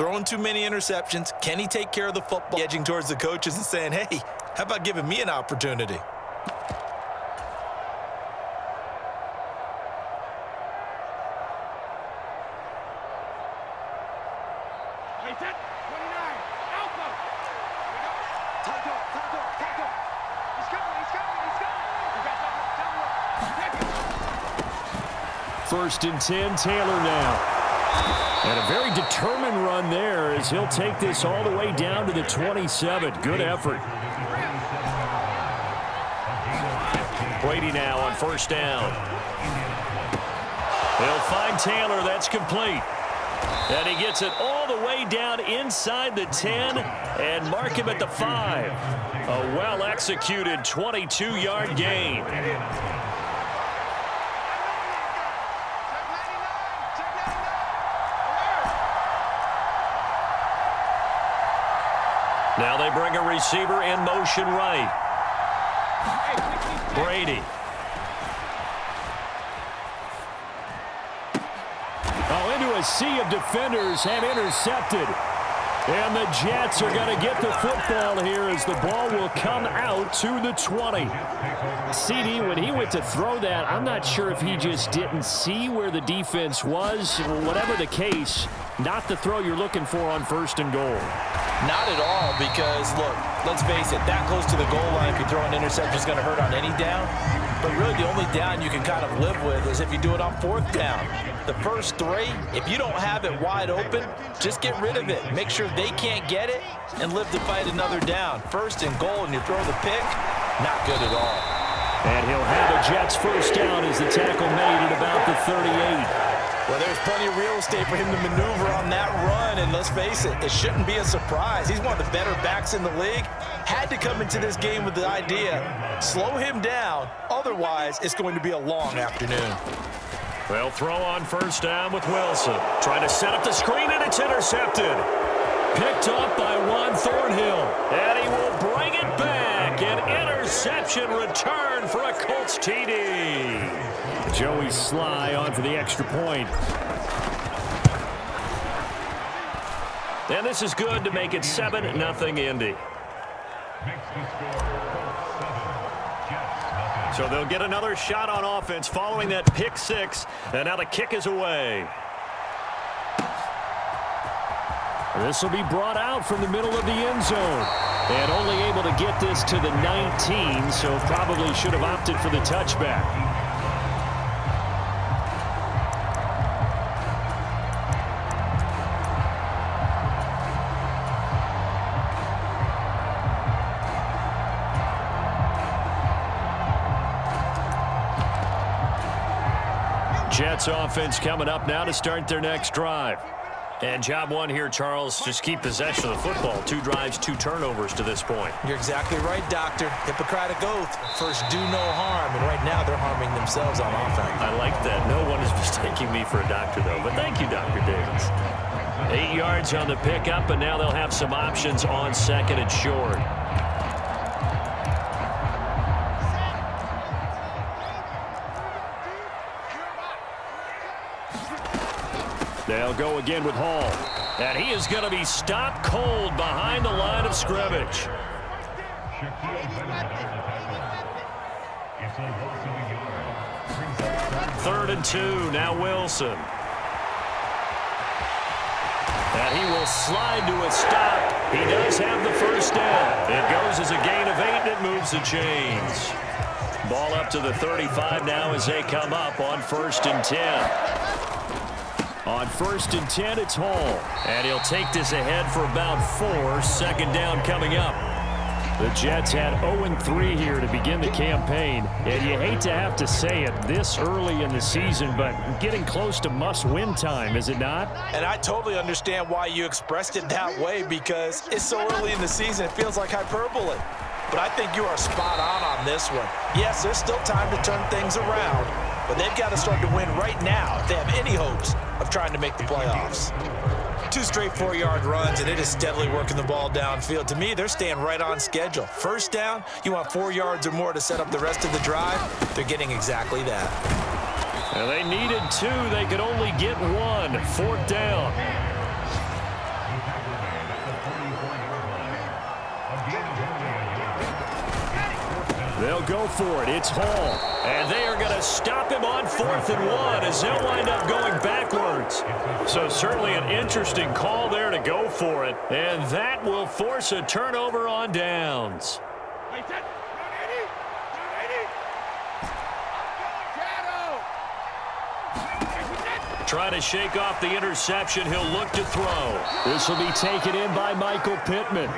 throwing too many interceptions. Can he take care of the football? Edging towards the coaches and saying, hey, how about giving me an opportunity? First and 10, Taylor now. And a very determined run there as he'll take this all the way down to the 27. Good effort. Brady now on first down. He'll find Taylor. That's complete. And he gets it all the way down inside the 10 and mark him at the 5. A well-executed 22-yard gain. Now they bring a receiver in motion right. Brady. Oh, into a sea of defenders and intercepted. And the Jets are going to get the football here as the ball will come out to the 20. CD, when he went to throw that, I'm not sure if he just didn't see where the defense was. Whatever the case, not the throw you're looking for on first and goal. Not at all, because, look, let's face it, that close to the goal line, if you throw an interception, is going to hurt on any down. But really, the only down you can kind of live with is if you do it on fourth down. The first three, if you don't have it wide open, just get rid of it. Make sure they can't get it and live to fight another down. First and goal, and you throw the pick, not good at all. And he'll have a Jets first down as the tackle made at about the 38. Well, there's plenty of real estate for him to maneuver on that run, and let's face it, it shouldn't be a surprise. He's one of the better backs in the league. Had to come into this game with the idea, slow him down, otherwise it's going to be a long afternoon. They'll throw on first down with Wilson. Trying to set up the screen, and it's intercepted. Picked up by Juan Thornhill, and he will bring it back. An interception return for a Colts TD. Joey Sly on for the extra point. And this is good to make it 7-0 Indy. So they'll get another shot on offense following that pick six. And now the kick is away. This will be brought out from the middle of the end zone. And only able to get this to the 19, so probably should have opted for the touchback. Jets offense coming up now to start their next drive. And job one here, Charles, just keep possession of the football. 2 drives, 2 turnovers to this point. You're exactly right, Doctor. Hippocratic oath. First, do no harm. And right now, they're harming themselves on offense. I like that. No one is mistaking me for a doctor, though. But thank you, Dr. Davis. 8 yards on the pickup, and now they'll have some options on second and short. They'll go again with Hall. And he is going to be stopped cold behind the line of scrimmage. Third and 2. Now Wilson. And he will slide to a stop. He does have the first down. It goes as a gain of 8, and it moves the chains. Ball up to the 35 now as they come up on first and 10. On first and 10, it's Hall. And he'll take this ahead for about 4. Second down coming up. The Jets had 0-3 here to begin the campaign. And you hate to have to say it this early in the season, but getting close to must-win time, is it not? And I totally understand why you expressed it that way, because it's so early in the season, it feels like hyperbole. But I think you are spot on this one. Yes, there's still time to turn things around, but they've got to start to win right now if they have any hopes of trying to make the playoffs. 2 straight 4-yard runs, and it is steadily working the ball downfield. To me, they're staying right on schedule. First down, you want 4 yards or more to set up the rest of the drive. They're getting exactly that. And they needed 2. They could only get 1. 4th down. They'll go for it. It's Hall. And they are going to stop him on 4th and 1 as they'll wind up going backwards. So certainly an interesting call there to go for it. And that will force a turnover on downs. Trying to shake off the interception. He'll look to throw. This will be taken in by Michael Pittman.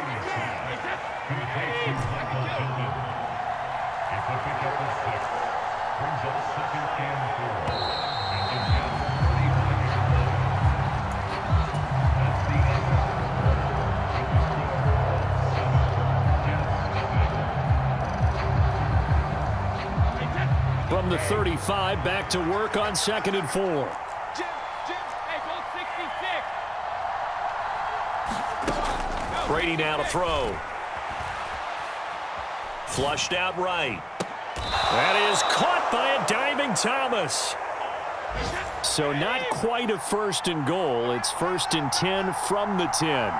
From the 35, back to work on 2nd and 4. Brady now to throw. Flushed out right. That is caught by a diving Thomas. So not quite a 1st and goal. It's 1st and 10 from the 10.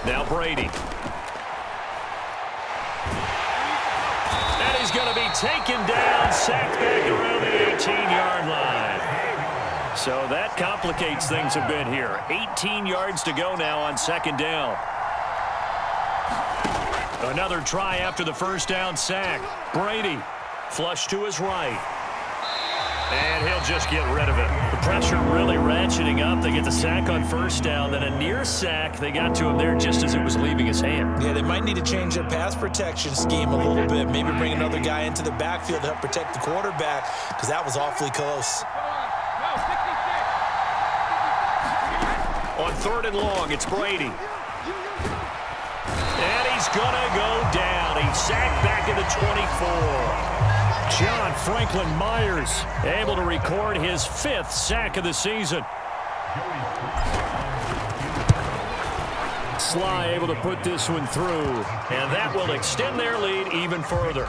Now Brady. And he's going to be taken down, sacked back around the 18-yard line. So that complicates things a bit here. 18 yards to go now on 2nd down. Another try after the 1st down sack. Brady, flush to his right. And he'll just get rid of it. The pressure really ratcheting up. They get the sack on 1st down, then a near sack. They got to him there just as it was leaving his hand. Yeah, they might need to change their pass protection scheme a little bit. Maybe bring another guy into the backfield to help protect the quarterback, because that was awfully close. On 3rd and long, it's Brady. And he's going to go down. He's sacked back at the 24. John Franklin Myers able to record his 5th sack of the season. Sly able to put this one through, and that will extend their lead even further.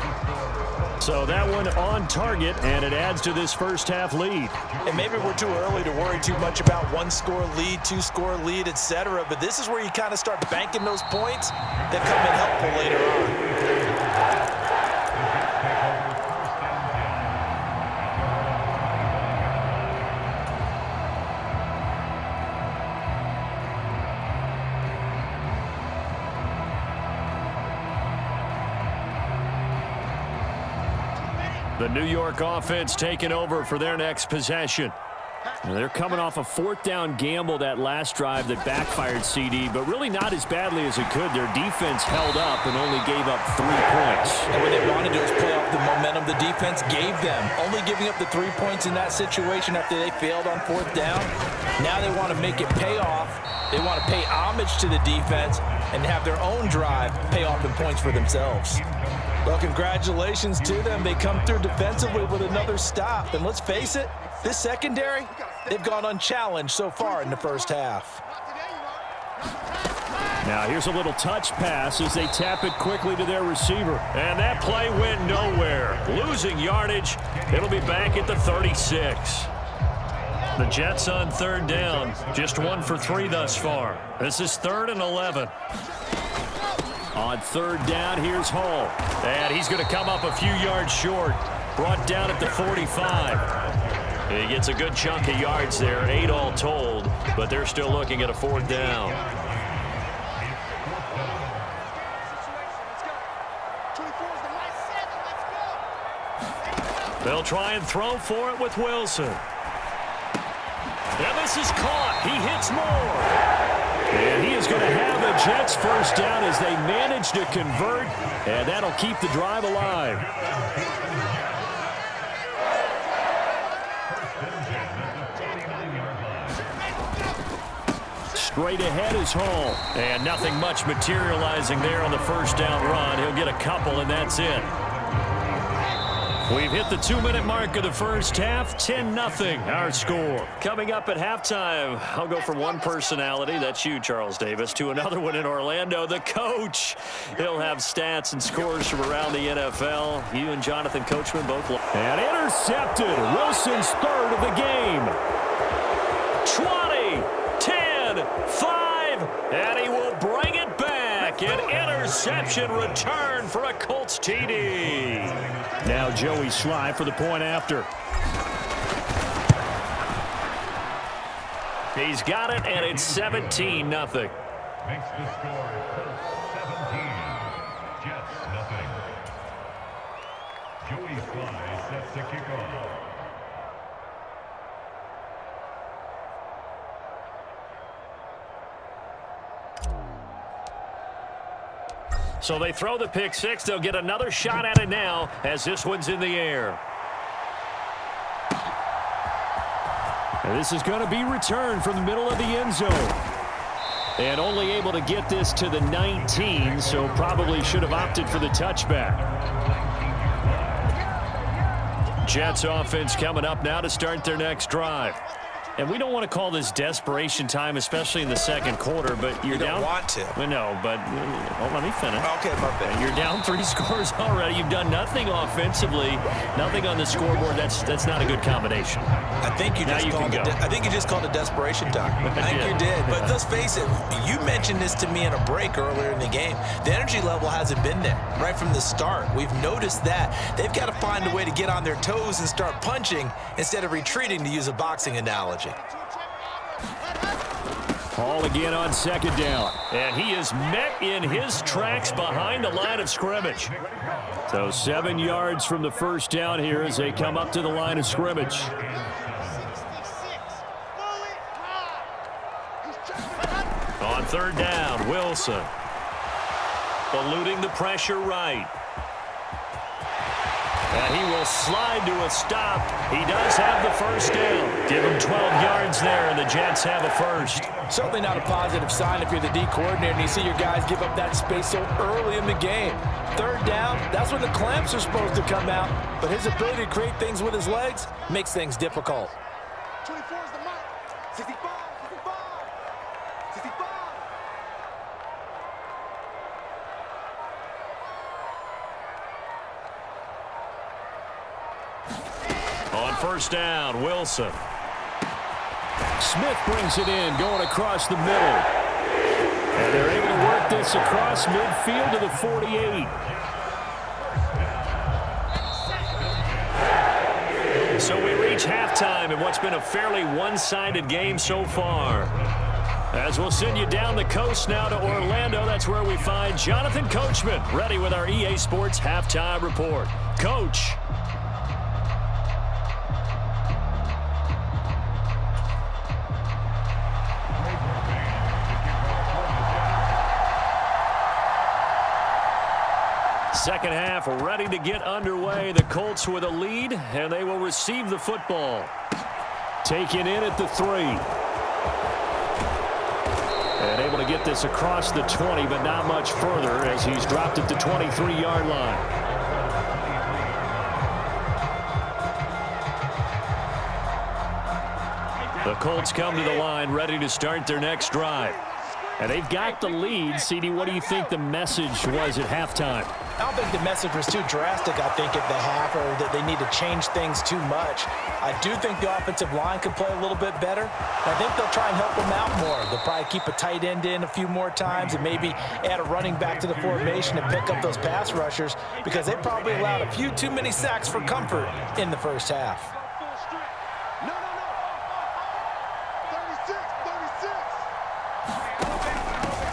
So that one on target, and it adds to this 1st half lead. And maybe we're too early to worry too much about 1-score lead, 2-score lead, etc. But this is where you kind of start banking those points that come in helpful later on. The New York offense taking over for their next possession. They're coming off a 4th down gamble that last drive that backfired, CD, but really not as badly as it could. Their defense held up and only gave up 3 points. And what they wanted to do is play off the momentum the defense gave them. Only giving up the 3 points in that situation after they failed on 4th down. Now they want to make it pay off. They want to pay homage to the defense and have their own drive pay off in points for themselves. Well, congratulations to them. They come through defensively with another stop. And let's face it, this secondary, they've gone unchallenged so far in the 1st half. Now here's a little touch pass as they tap it quickly to their receiver. And that play went nowhere. Losing yardage. It'll be back at the 36. The Jets on 3rd down. Just 1 for 3 thus far. This is 3rd and 11. On 3rd down, here's Hall. And he's going to come up a few yards short. Brought down at the 45. He gets a good chunk of yards there, 8 all told, but they're still looking at a 4th down. They'll try and throw for it with Wilson. And this is caught. He hits more. And he is going to have the Jets 1st down as they manage to convert, and that'll keep the drive alive. Straight ahead is Hall. And nothing much materializing there on the 1st down run. He'll get a couple, and that's it. We've hit the 2-minute mark of the first half. 10-0 our score. Coming up at halftime, I'll go from one personality, that's you, Charles Davis, to another one in Orlando, the coach. He'll have stats and scores from around the NFL. You and Jonathan Coachman both. And intercepted. Wilson's third of the game. 20, 10, 5, and he will bring it back. An interception return for a Colts TD. Now Joey Sly for the point after. He's got it, and it's 17-0. Makes the score 17. Jets nothing. Joey Sly sets the kickoff. So they throw the pick six. They'll get another shot at it now as this one's in the air. And this is going to be returned from the middle of the end zone. And only able to get this to the 19, so probably should have opted for the touchback. Jets offense coming up now to start their next drive. And we don't want to call this desperation time, especially in the second quarter, but you're down. You don't want to. No, but let me finish. Okay, my bad. You're down 3 scores already. You've done nothing offensively, nothing on the scoreboard. That's not a good combination. I think you just called it desperation time. I think you did. But let's face it, you mentioned this to me in a break earlier in the game. The energy level hasn't been there right from the start. We've noticed that. They've got to find a way to get on their toes and start punching instead of retreating, to use a boxing analogy. Hall again on second down. And he is met in his tracks behind the line of scrimmage. So 7 yards from the first down here as they come up to the line of scrimmage. On third down, Wilson. Eluding the pressure right. And he will slide to a stop. He does have the first down. Give him 12 yards there, and the Jets have a first. Certainly not a positive sign if you're the D coordinator and you see your guys give up that space so early in the game. Third down, that's when the clamps are supposed to come out. But his ability to create things with his legs makes things difficult. 24 is the mark. 65, 65, 65. On first down, Wilson. Smith brings it in, going across the middle. And they're able to work this across midfield to the 48. So we reach halftime in what's been a fairly one-sided game so far. As we'll send you down the coast now to Orlando, that's where we find Jonathan Coachman, ready with our EA Sports Halftime Report. Coach. Second half ready to get underway. The Colts with a lead, and they will receive the football. Taken in at the 3. And able to get this across the 20, but not much further as he's dropped at the 23-yard line. The Colts come to the line ready to start their next drive. And they've got the lead. CD, what do you think the message was at halftime? I don't think the message was too drastic, I think, at the half, or that they need to change things too much. I do think the offensive line could play a little bit better. I think they'll try and help them out more. They'll probably keep a tight end in a few more times and maybe add a running back to the formation and pick up those pass rushers, because they probably allowed a few too many sacks for comfort in the first half.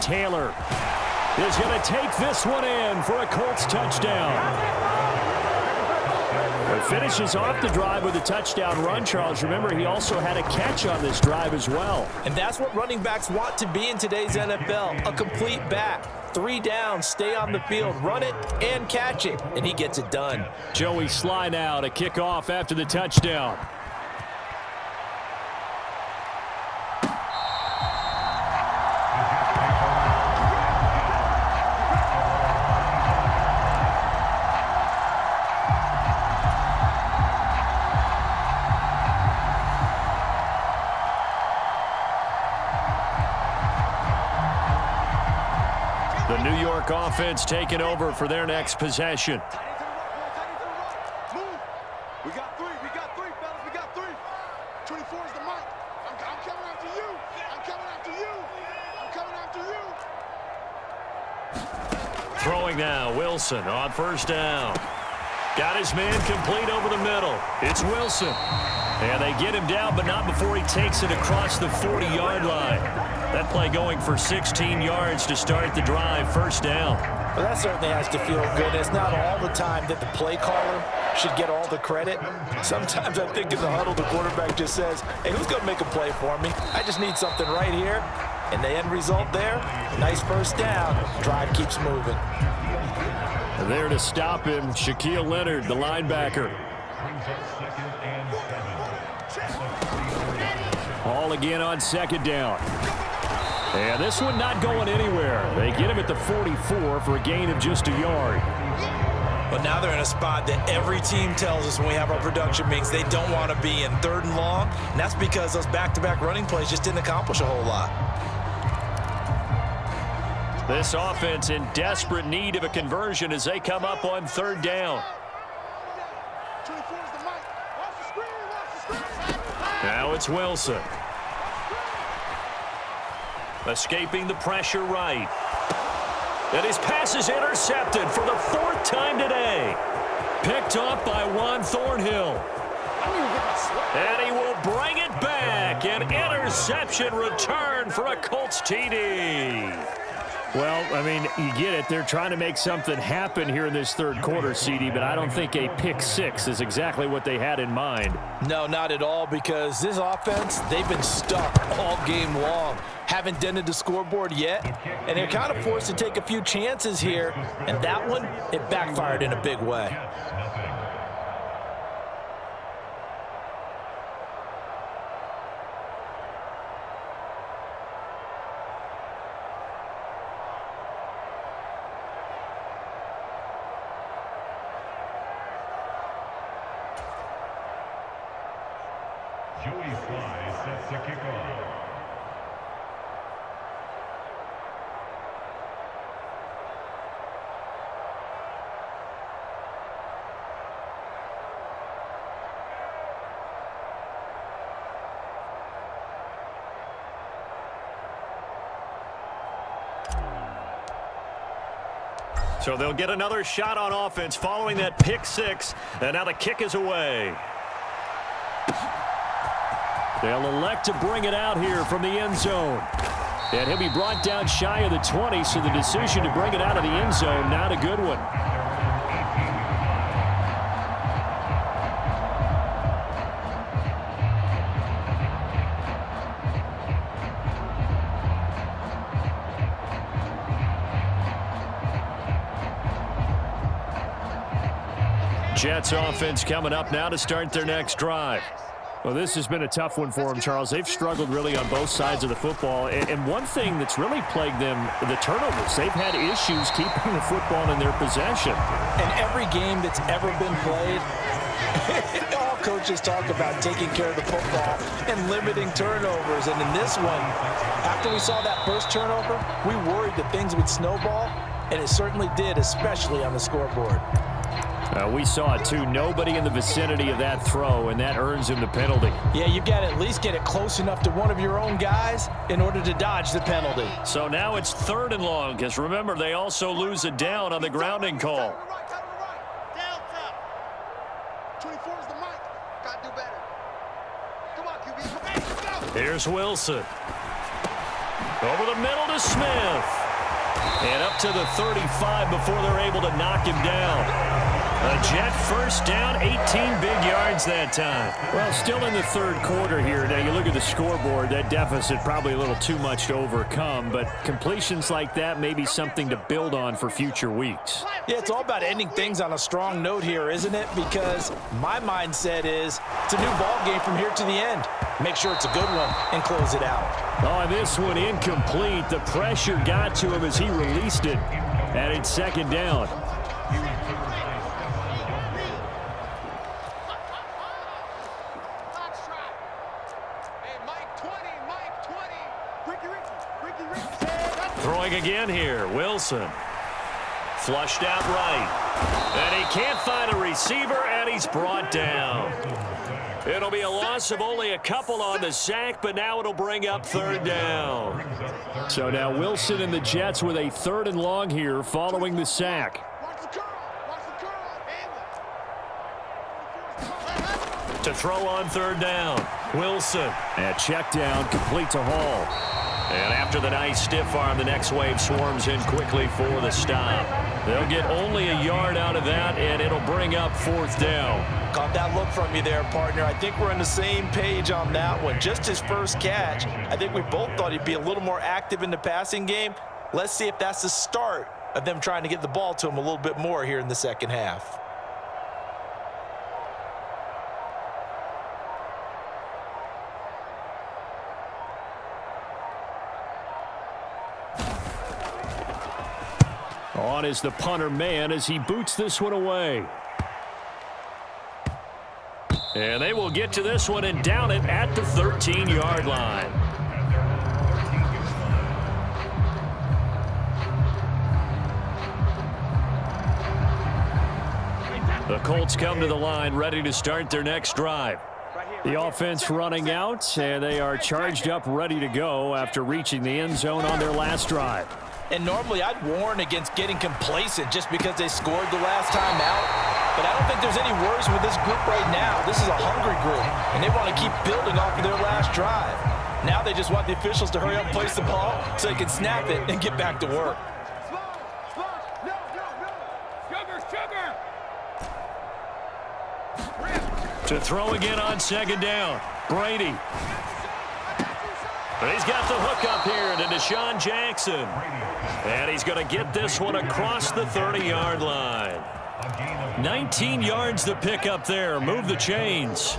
Taylor is going to take this one in for a Colts touchdown. It finishes off the drive with a touchdown run, Charles. Remember, he also had a catch on this drive as well. And that's what running backs want to be in today's NFL, a complete back. 3 downs, stay on the field, run it, and catch it, and he gets it done. Joey Sly now to kick off after the touchdown. The New York offense taking over for their next possession. Move. We got three, fellas. We got three. 24 is the mic. I'm coming after you. I'm coming after you. I'm coming after you. Throwing now, Wilson on first down. Got his man complete over the middle. It's Wilson. And they get him down, but not before he takes it across the 40-yard line. That play going for 16 yards to start the drive. First down. Well, that certainly has to feel good. It's not all the time that the play caller should get all the credit. Sometimes I think in the huddle, the quarterback just says, hey, who's going to make a play for me? I just need something right here. And the end result there, nice first down. Drive keeps moving. There to stop him, Shaquille Leonard, the linebacker. Hall again on second down. And this one not going anywhere. They get him at the 44 for a gain of just a yard. But now they're in a spot that every team tells us when we have our production meetings they don't want to be in, 3rd and long. And that's because those back-to-back running plays just didn't accomplish a whole lot. This offense in desperate need of a conversion as they come up on 3rd down. 24 is the mic. Watch the screen. Watch the screen. Now it's Wilson. Escaping the pressure right. And his pass is intercepted for the 4th time today. Picked off by Juan Thornhill. And he will bring it back. An interception return for a Colts TD. Well, I mean, you get it. They're trying to make something happen here in this 3rd quarter, CD, but I don't think a pick 6 is exactly what they had in mind. No, not at all, because this offense, they've been stuck all game long. Haven't dented the scoreboard yet, and they're kind of forced to take a few chances here, and that one, it backfired in a big way. Joey Sly sets the kickoff. So they'll get another shot on offense following that pick 6, and now the kick is away. They'll elect to bring it out here from the end zone. And he'll be brought down shy of the 20, so the decision to bring it out of the end zone, not a good one. Jets offense coming up now to start their next drive. Well, this has been a tough one for them, Charles. They've struggled really on both sides of the football. And one thing that's really plagued them, the turnovers. They've had issues keeping the football in their possession. In every game that's ever been played, all coaches talk about taking care of the football and limiting turnovers. And in this one, after we saw that first turnover, we worried that things would snowball, and it certainly did, especially on the scoreboard. We saw it, too. Nobody in the vicinity of that throw, and that earns him the penalty. Yeah, you've got to at least get it close enough to one of your own guys in order to dodge the penalty. So now it's 3rd and long, because remember, they also lose a down on the grounding call. 24 is the mic. Got to do better. Come on, QB. Here's Wilson. Over the middle to Smith. And up to the 35 before they're able to knock him down. A Jet first down, 18 big yards that time. Well, still in the 3rd quarter here. Now, you look at the scoreboard, that deficit probably a little too much to overcome, but completions like that may be something to build on for future weeks. Yeah, it's all about ending things on a strong note here, isn't it? Because my mindset is it's a new ball game from here to the end. Make sure it's a good one and close it out. Oh, and this one incomplete. The pressure got to him as he released it, and it's 2nd down. Throwing again here, Wilson. Flushed out right. And he can't find a receiver, and he's brought down. It'll be a loss of only a couple on the sack, but now it'll bring up 3rd down. So now Wilson and the Jets with a 3rd and long here following the sack. To throw on 3rd down, Wilson. And check down, complete to Hall. And after the nice stiff arm, the next wave swarms in quickly for the stop. They'll get only a yard out of that, and it'll bring up 4th down. Caught that look from you there, partner. I think we're on the same page on that one. Just his first catch, I think we both thought he'd be a little more active in the passing game. Let's see if that's the start of them trying to get the ball to him a little bit more here in the second half. On is the punter man as he boots this one away. And they will get to this one and down it at the 13-yard line. The Colts come to the line ready to start their next drive. The offense running out, and they are charged up ready to go after reaching the end zone on their last drive. And normally I'd warn against getting complacent just because they scored the last time out. But I don't think there's any worries with this group right now. This is a hungry group, and they want to keep building off of their last drive. Now they just want the officials to hurry up and place the ball so they can snap it and get back to work. To throw again on 2nd down, Brady. But he's got the hook up here to Deshaun Jackson. And he's going to get this one across the 30-yard line. 19 yards to pick up there. Move the chains.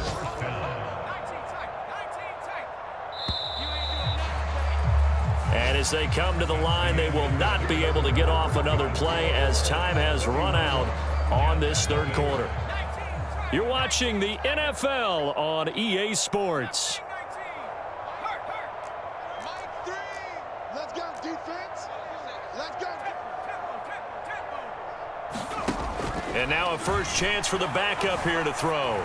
And as they come to the line, they will not be able to get off another play as time has run out on this 3rd quarter. You're watching the NFL on EA Sports. And now a first chance for the backup here to throw.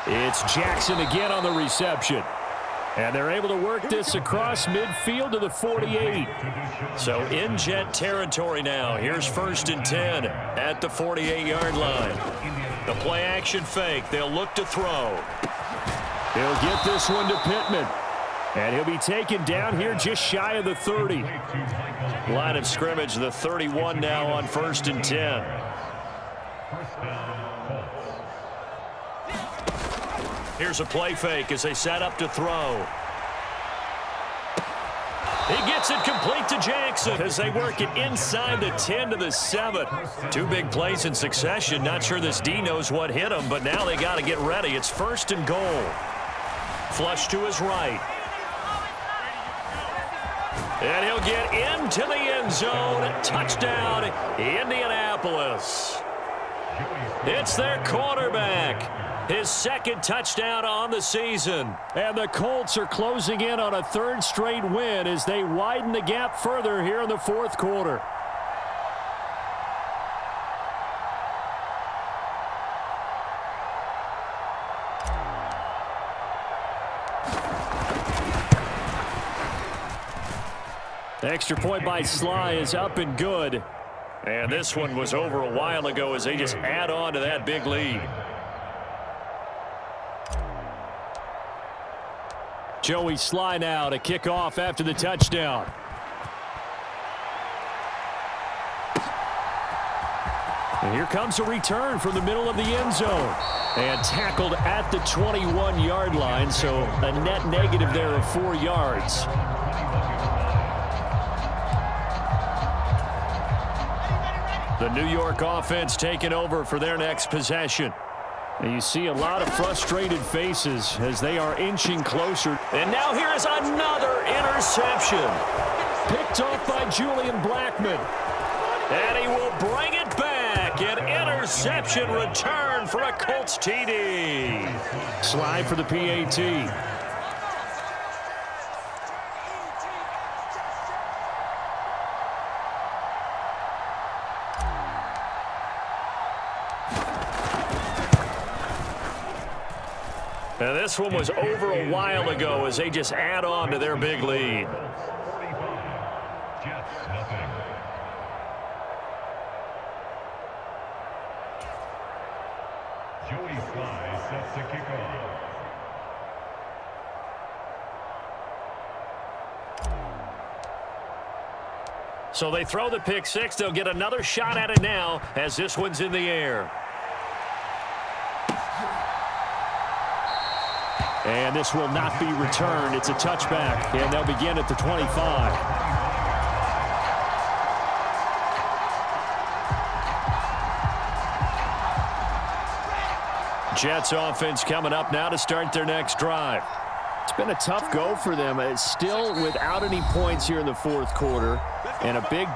It's Jackson again on the reception. And they're able to work this across midfield to the 48. So in Jet territory now. Here's 1st and 10 at the 48-yard line. The play action fake. They'll look to throw. He'll get this one to Pittman. And he'll be taken down here just shy of the 30. Line of scrimmage, the 31 now on 1st and 10. Here's a play fake as they set up to throw. He gets it complete to Jackson as they work it inside the 10 to the 7. 2 big plays in succession. Not sure this D knows what hit him, but now they got to get ready. It's 1st and goal. Flush to his right. And he'll get into the end zone. Touchdown, Indianapolis. It's their quarterback. His 2nd touchdown on the season. And the Colts are closing in on a 3rd straight win as they widen the gap further here in the 4th quarter. Extra point by Sly is up and good. And this one was over a while ago as they just add on to that big lead. Joey Sly now to kick off after the touchdown. And here comes a return from the middle of the end zone. And tackled at the 21-yard line, so a net negative there of 4 yards. The New York offense taking over for their next possession. And you see a lot of frustrated faces as they are inching closer. And now here is another interception. Picked off by Julian Blackman. And he will bring it back. An interception return for a Colts TD. Slide for the PAT. And this one was over a while ago as they just add on to their big lead. 45. Jets, nothing. Joey Sly sets to kick off. So they throw the pick six. They'll get another shot at it now as this one's in the air. And this will not be returned. It's a touchback, and they'll begin at the 25. Jets offense coming up now to start their next drive. It's been a tough go for them. It's still without any points here in the fourth quarter, and a big